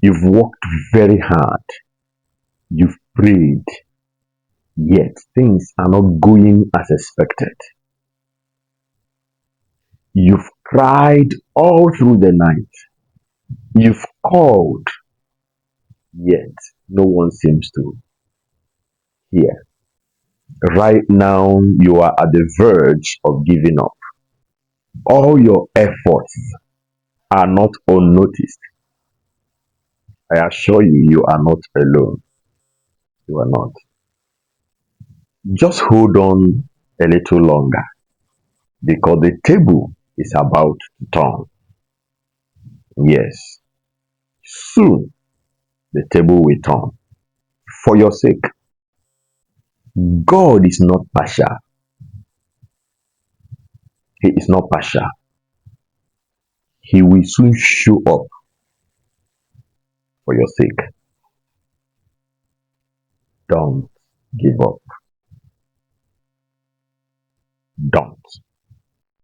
You've worked very hard. You've prayed, yet things are not going as expected. You've cried all through the night. You've called, yet no one seems to hear. Right now, you are at the verge of giving up. All your efforts are not unnoticed. I assure you, you are not alone. You are not. Just hold on a little longer because the table is about to turn. Yes, soon the table will turn for your sake. God is not partial. He is not partial. He will soon show up for your sake. Don't give up. Don't.